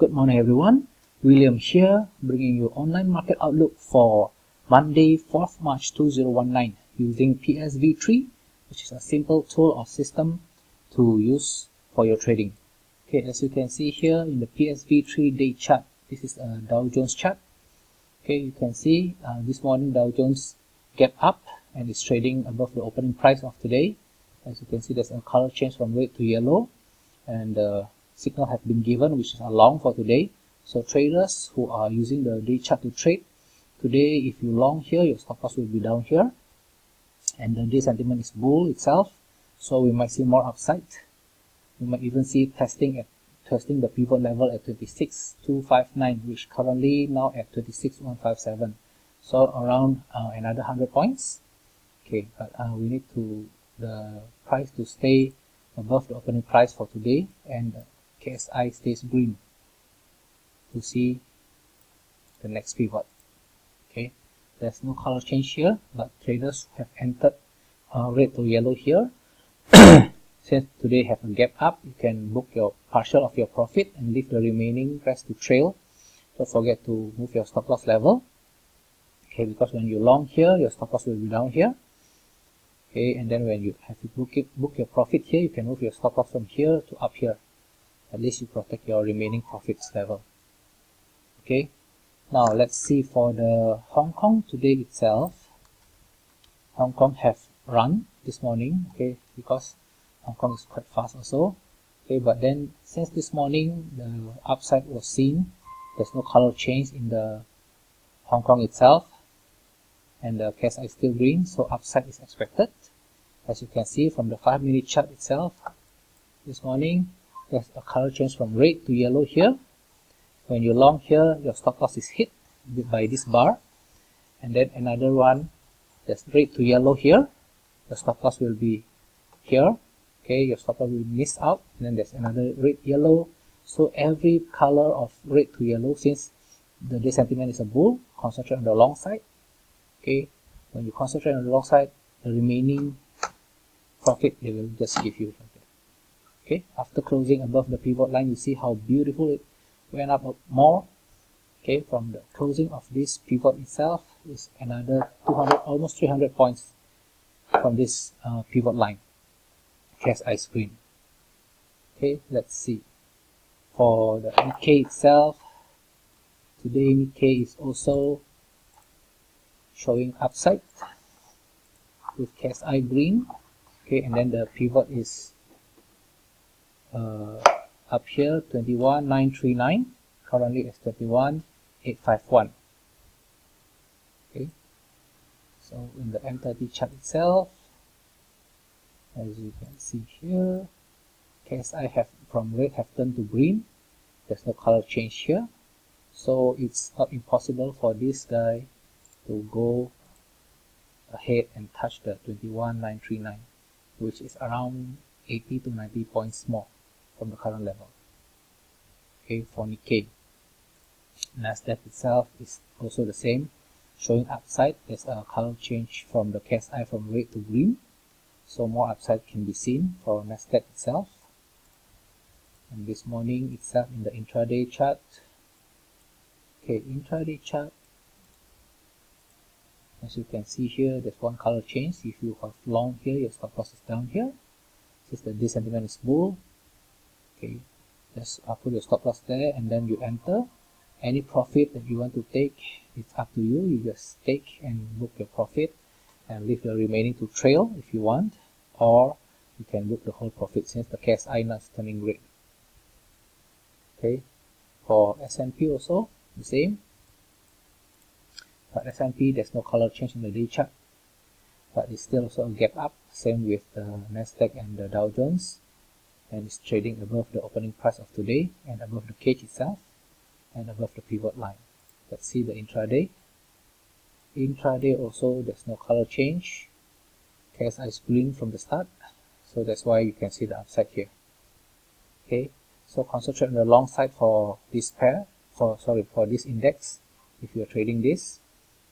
Good morning everyone, William here, bringing you online market outlook for Monday 4th March 2019 using PSV3, which is a simple tool or system to use for your trading. Okay, as you can see here in the PSV3 day chart, this is a Dow Jones chart. Okay, you can see this morning Dow Jones gap up and is trading above the opening price of today. As you can see, there's a color change from red to yellow, and signal have been given, which is a long for today. So traders who are using the day chart to trade today, if you long here, your stop loss will be down here, and the day sentiment is bull itself, so we might see more upside. We might even see testing the pivot level at 26,259, which currently now at 26,157, so around another 100 points. Okay, but we need the price to stay above the opening price for today, and KSI stays green to see the next pivot. Okay, there's no color change here, but traders have entered red to yellow here. Since today have a gap up, you can book your partial of your profit and leave the remaining rest to trail. Don't forget to move your stop loss level. Okay, because when you long here, your stop loss will be down here. Okay, and then when you have to book your profit here, you can move your stop loss from here to up here. At least you protect your remaining profits level. Okay, now let's see for the Hong Kong today itself. Hong Kong have run this morning, okay, because Hong Kong is quite fast also. Okay, but then since this morning the upside was seen, there's no color change in the Hong Kong itself, and the KSI is still green, so upside is expected. As you can see from the 5-minute chart itself, this morning there's a color change from red to yellow here. When you long here, your stop loss is hit by this bar, and then another one, there's red to yellow here, the stop loss will be here. Okay, your stop loss will miss out, and then there's another red yellow. So every color of red to yellow, since the day sentiment is a bull, concentrate on the long side. Okay, when you concentrate on the long side, the remaining profit they will just give you. Okay, after closing above the pivot line, you see how beautiful it went up more. Okay, from the closing of this pivot itself is another 200, almost 300 points from this pivot line. KSI screen. Okay, let's see for the Nikkei itself. Today Nikkei is also showing upside with KSI green. Okay, and then the pivot is up here 21,939, currently it's 21,851. Okay, so in the M30 chart itself, as you can see here, KSI have from red have turned to green. There's no color change here, so it's not impossible for this guy to go ahead and touch the 21,939, which is around 80 to 90 points more from the current level. Okay, for Nikkei, Nasdaq itself is also the same, showing upside. There's a color change from the KSI from red to green, so more upside can be seen for Nasdaq itself. And this morning itself in the intraday chart. Okay, intraday chart, as you can see here, there's one color change. If you have long here, your stop loss is down here. Since the day sentiment is bull, okay, just put your stop loss there, and then you enter. Any profit that you want to take, it's up to you. You just take and book your profit and leave the remaining to trail if you want, or you can book the whole profit since the KSI now is turning red. Okay, for S&P also the same, but S&P there's no color change in the day chart, but it's still also a gap up. Same with the Nasdaq and the Dow Jones, and it's trading above the opening price of today and above the cage itself and above the pivot line. Let's see the intraday. Intraday also there's no color change. KSI is green from the start, so that's why you can see the upside here. Okay, so concentrate on the long side for this pair, for this index if you're trading this.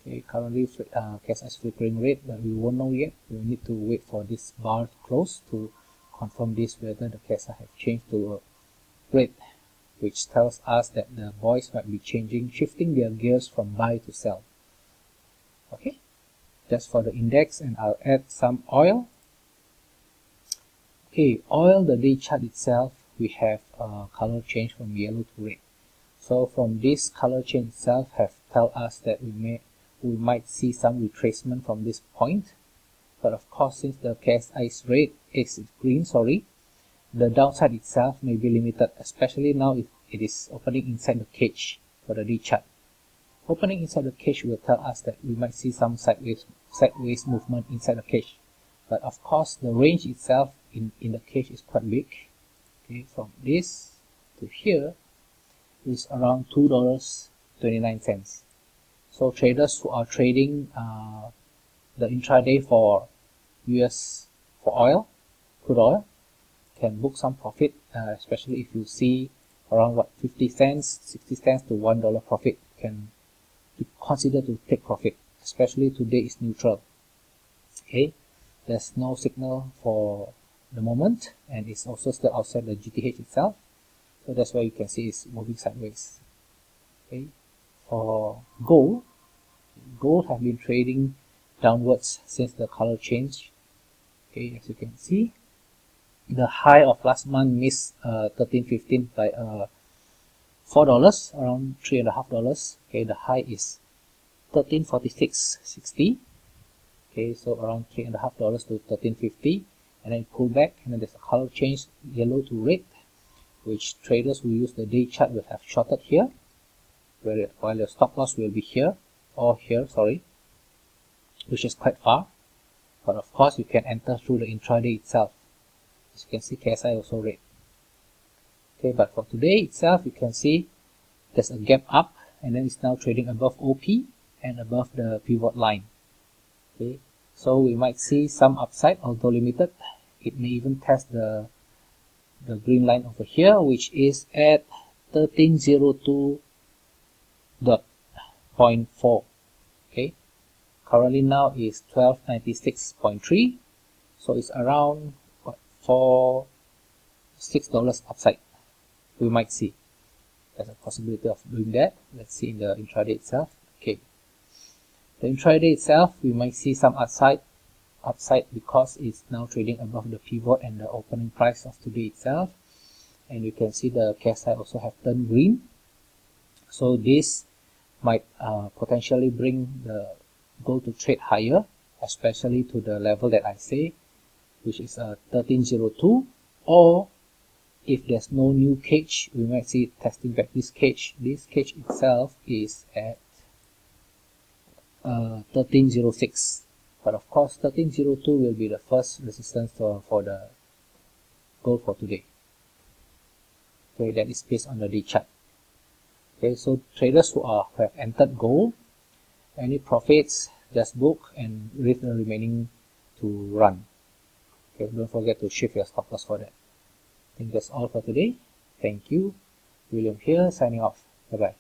Okay, currently KSI is flickering red, but we won't know yet. We need to wait for this bar to close to confirm this, whether the KSI have changed to red. which tells us that the boys might be shifting their gears from buy to sell. Okay, just for the index, and I'll add some oil. Okay, oil, the day chart itself, we have a color change from yellow to red. So from this color change itself tell us that we might see some retracement from this point. But of course, since the KSI is green, the downside itself may be limited, especially now it is opening inside the cage for the D chart. Opening inside the cage will tell us that we might see some sideways movement inside the cage. But of course, the range itself in the cage is quite big. Okay, from this to here is around $2.29. So traders who are trading the intraday for crude oil, can book some profit, especially if you see around 50 cents, 60 cents to $1 profit. Can consider to take profit, especially today is neutral. Okay, there's no signal for the moment, and it's also still outside the GTH itself, so that's why you can see it's moving sideways. Okay, for gold have been trading downwards since the color change. Okay, as you can see, the high of last month missed 13.15 by $4, around $3.50. Okay, the high is 13.46.60. Okay, so around $3.50 to 13.50, and then pull back, and then there's a color change, yellow to red, which traders who use the day chart will have shorted here, while your stop loss will be here, or here, which is quite far. But of course, you can enter through the intraday itself. As you can see, KSI also red. Okay, but for today itself, you can see there's a gap up, and then it's now trading above OP and above the pivot line. Okay, so we might see some upside, although limited. It may even test the green line over here, which is at 1302.4. Okay, currently now is 1296.3, so it's around $6 upside. We might see there's a possibility of doing that. Let's see in the intraday itself. Okay, the intraday itself, we might see some upside because it's now trading above the pivot and the opening price of today itself, and you can see the KSI also have turned green. So this might potentially bring the gold to trade higher, especially to the level that I say, which is 1302, or if there's no new cage, we might see it testing back this cage. This cage itself is at 1306, but of course 1302 will be the first resistance for the gold for today. Okay, that is based on the day chart. Okay, so traders who have entered gold, any profits, just book and leave the remaining to run. Okay, don't forget to shift your stop loss for that. I think that's all for today. Thank you. William here, signing off. Bye bye.